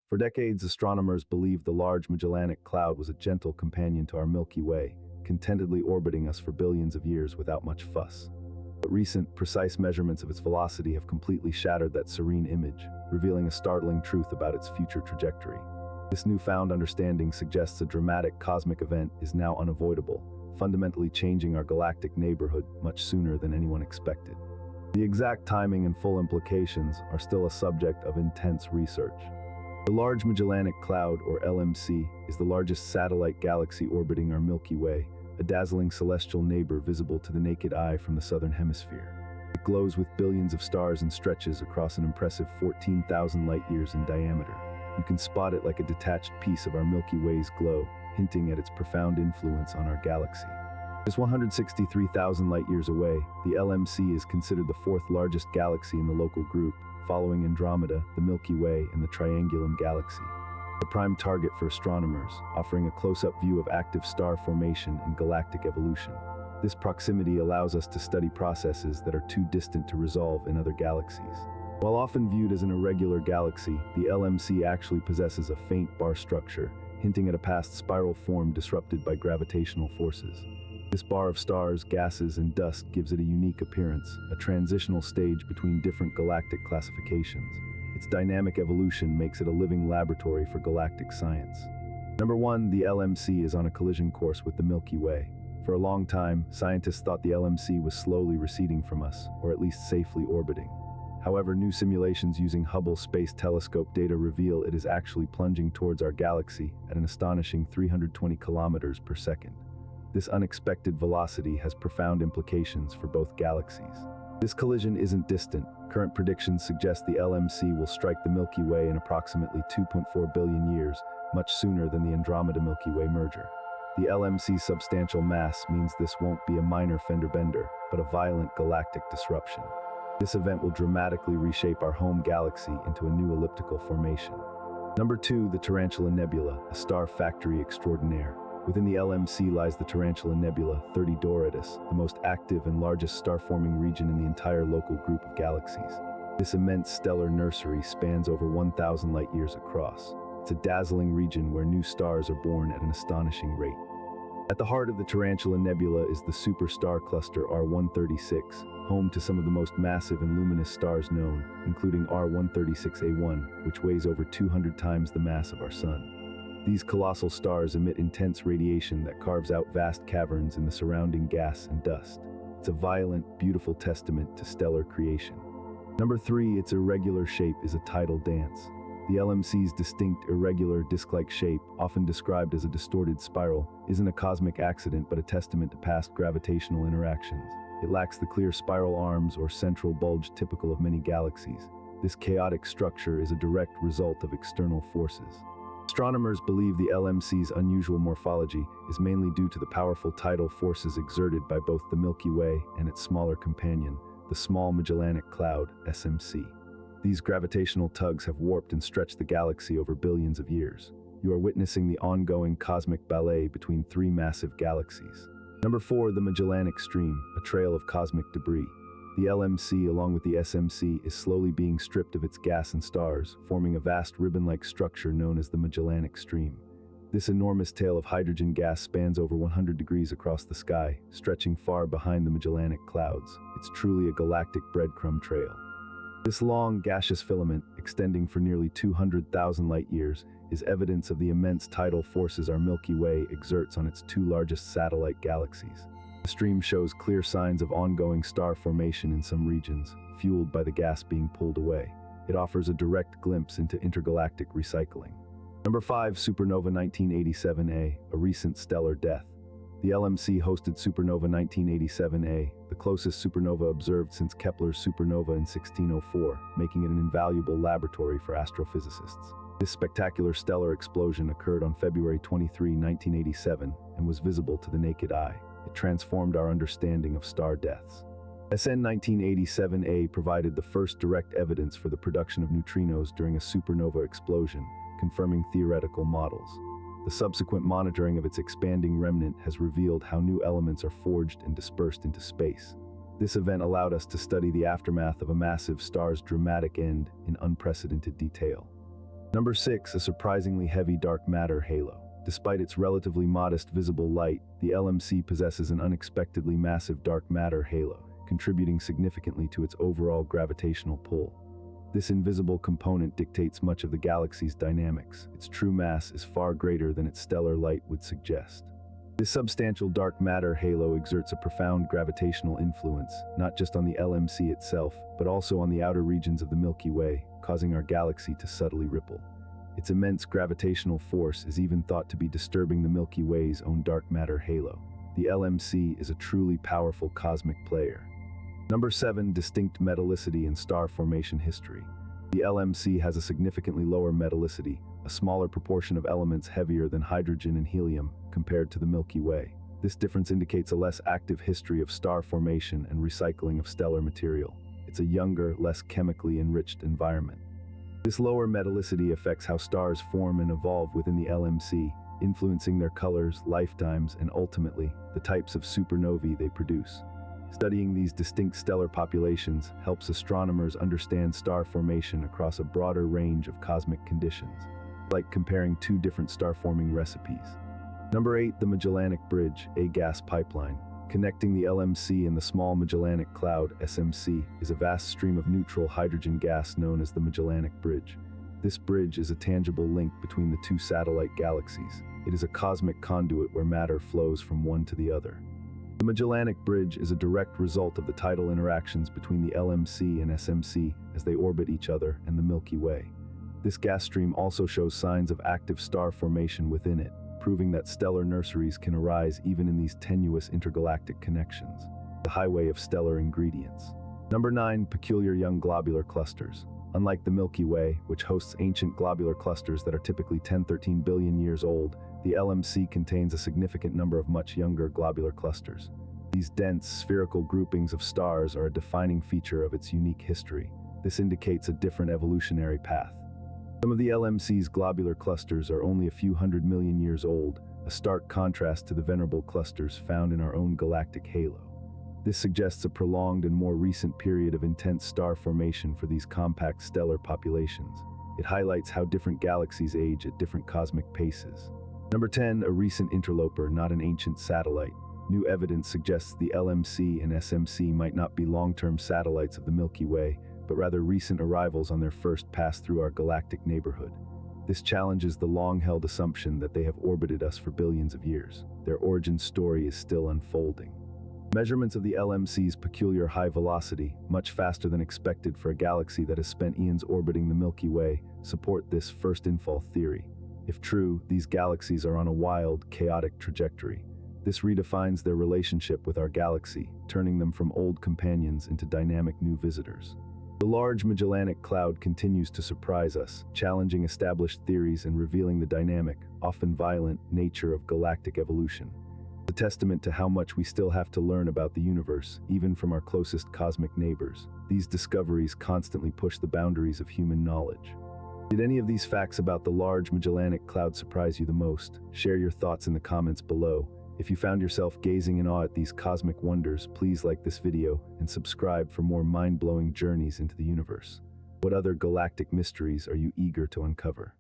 For decades, astronomers believed the Large Magellanic Cloud was a gentle companion to our Milky Way, contentedly orbiting us for billions of years without much fuss. But recent, precise measurements of its velocity have completely shattered that serene image, revealing a startling truth about its future trajectory. This newfound understanding suggests a dramatic cosmic event is now unavoidable, fundamentally changing our galactic neighborhood much sooner than anyone expected. The exact timing and full implications are still a subject of intense research. The Large Magellanic Cloud, or LMC, is the largest satellite galaxy orbiting our Milky Way, a dazzling celestial neighbor visible to the naked eye from the southern hemisphere. It glows with billions of stars and stretches across an impressive 14,000 light-years in diameter. You can spot it like a detached piece of our Milky Way's glow, hinting at its profound influence on our galaxy. Just 163,000 light-years away, the LMC is considered the fourth largest galaxy in the local group, following Andromeda, the Milky Way, and the Triangulum Galaxy. A prime target for astronomers, offering a close-up view of active star formation and galactic evolution. This proximity allows us to study processes that are too distant to resolve in other galaxies. While often viewed as an irregular galaxy, the LMC actually possesses a faint bar structure, hinting at a past spiral form disrupted by gravitational forces. This bar of stars, gases, and dust gives it a unique appearance, a transitional stage between different galactic classifications. Its dynamic evolution makes it a living laboratory for galactic science. Number 1, the LMC is on a collision course with the Milky Way. For a long time, scientists thought the LMC was slowly receding from us, or at least safely orbiting. However, new simulations using Hubble Space Telescope data reveal it is actually plunging towards our galaxy at an astonishing 320 kilometers per second. This unexpected velocity has profound implications for both galaxies. This collision isn't distant. Current predictions suggest the LMC will strike the Milky Way in approximately 2.4 billion years, much sooner than the Andromeda-Milky Way merger. The LMC's substantial mass means this won't be a minor fender bender, but a violent galactic disruption. This event will dramatically reshape our home galaxy into a new elliptical formation. Number 2, the Tarantula Nebula, a star factory extraordinaire. Within the LMC lies the Tarantula Nebula, 30 Doradus, the most active and largest star-forming region in the entire local group of galaxies. This immense stellar nursery spans over 1,000 light-years across. It's a dazzling region where new stars are born at an astonishing rate. At the heart of the Tarantula Nebula is the superstar cluster R136, home to some of the most massive and luminous stars known, including R136A1, which weighs over 200 times the mass of our Sun. These colossal stars emit intense radiation that carves out vast caverns in the surrounding gas and dust. It's a violent, beautiful testament to stellar creation. Number 3, its irregular shape is a tidal dance. The LMC's distinct, irregular, disc-like shape, often described as a distorted spiral, isn't a cosmic accident but a testament to past gravitational interactions. It lacks the clear spiral arms or central bulge typical of many galaxies. This chaotic structure is a direct result of external forces. Astronomers believe the LMC's unusual morphology is mainly due to the powerful tidal forces exerted by both the Milky Way and its smaller companion, the Small Magellanic Cloud, SMC. These gravitational tugs have warped and stretched the galaxy over billions of years. You are witnessing the ongoing cosmic ballet between three massive galaxies. Number 4, the Magellanic Stream, a trail of cosmic debris. The LMC, along with the SMC, is slowly being stripped of its gas and stars, forming a vast ribbon-like structure known as the Magellanic Stream. This enormous tail of hydrogen gas spans over 100 degrees across the sky, stretching far behind the Magellanic Clouds. It's truly a galactic breadcrumb trail. This long, gaseous filament, extending for nearly 200,000 light-years, is evidence of the immense tidal forces our Milky Way exerts on its two largest satellite galaxies. The stream shows clear signs of ongoing star formation in some regions, fueled by the gas being pulled away. It offers a direct glimpse into intergalactic recycling. Number 5, Supernova 1987A, a recent stellar death. The LMC hosted Supernova 1987A, the closest supernova observed since Kepler's supernova in 1604, making it an invaluable laboratory for astrophysicists. This spectacular stellar explosion occurred on February 23, 1987, and was visible to the naked eye. It transformed our understanding of star deaths. SN 1987A provided the first direct evidence for the production of neutrinos during a supernova explosion, confirming theoretical models. The subsequent monitoring of its expanding remnant has revealed how new elements are forged and dispersed into space. This event allowed us to study the aftermath of a massive star's dramatic end in unprecedented detail. Number 6, a surprisingly heavy dark matter halo. Despite its relatively modest visible light, the LMC possesses an unexpectedly massive dark matter halo, contributing significantly to its overall gravitational pull. This invisible component dictates much of the galaxy's dynamics. Its true mass is far greater than its stellar light would suggest. This substantial dark matter halo exerts a profound gravitational influence, not just on the LMC itself, but also on the outer regions of the Milky Way, causing our galaxy to subtly ripple. Its immense gravitational force is even thought to be disturbing the Milky Way's own dark matter halo. The LMC is a truly powerful cosmic player. Number 7, distinct metallicity in star formation history. The LMC has a significantly lower metallicity, a smaller proportion of elements heavier than hydrogen and helium, compared to the Milky Way. This difference indicates a less active history of star formation and recycling of stellar material. It's a younger, less chemically enriched environment. This lower metallicity affects how stars form and evolve within the LMC, influencing their colors, lifetimes, and ultimately, the types of supernovae they produce. Studying these distinct stellar populations helps astronomers understand star formation across a broader range of cosmic conditions, like comparing two different star-forming recipes. Number 8, the Magellanic Bridge, a gas pipeline. Connecting the LMC and the Small Magellanic Cloud, SMC, is a vast stream of neutral hydrogen gas known as the Magellanic Bridge. This bridge is a tangible link between the two satellite galaxies. It is a cosmic conduit where matter flows from one to the other. The Magellanic Bridge is a direct result of the tidal interactions between the LMC and SMC as they orbit each other and the Milky Way. This gas stream also shows signs of active star formation within it, proving that stellar nurseries can arise even in these tenuous intergalactic connections. The highway of stellar ingredients. Number 9, peculiar young globular clusters. Unlike the Milky Way, which hosts ancient globular clusters that are typically 10-13 billion years old, the LMC contains a significant number of much younger globular clusters. These dense, spherical groupings of stars are a defining feature of its unique history. This indicates a different evolutionary path. Some of the LMC's globular clusters are only a few 100 million years old, a stark contrast to the venerable clusters found in our own galactic halo. This suggests a prolonged and more recent period of intense star formation for these compact stellar populations. It highlights how different galaxies age at different cosmic paces. Number 10, a recent interloper, not an ancient satellite. New evidence suggests the LMC and SMC might not be long-term satellites of the Milky Way, but rather recent arrivals on their first pass through our galactic neighborhood. This challenges the long-held assumption that they have orbited us for billions of years. Their origin story is still unfolding. Measurements of the LMC's peculiar high velocity, much faster than expected for a galaxy that has spent eons orbiting the Milky Way, support this first-infall theory. If true, these galaxies are on a wild, chaotic trajectory. This redefines their relationship with our galaxy, turning them from old companions into dynamic new visitors. The Large Magellanic Cloud continues to surprise us, challenging established theories and revealing the dynamic, often violent, nature of galactic evolution. A testament to how much we still have to learn about the universe, even from our closest cosmic neighbors. These discoveries constantly push the boundaries of human knowledge. Did any of these facts about the Large Magellanic Cloud surprise you the most? Share your thoughts in the comments below. If you found yourself gazing in awe at these cosmic wonders, please like this video and subscribe for more mind-blowing journeys into the universe. What other galactic mysteries are you eager to uncover?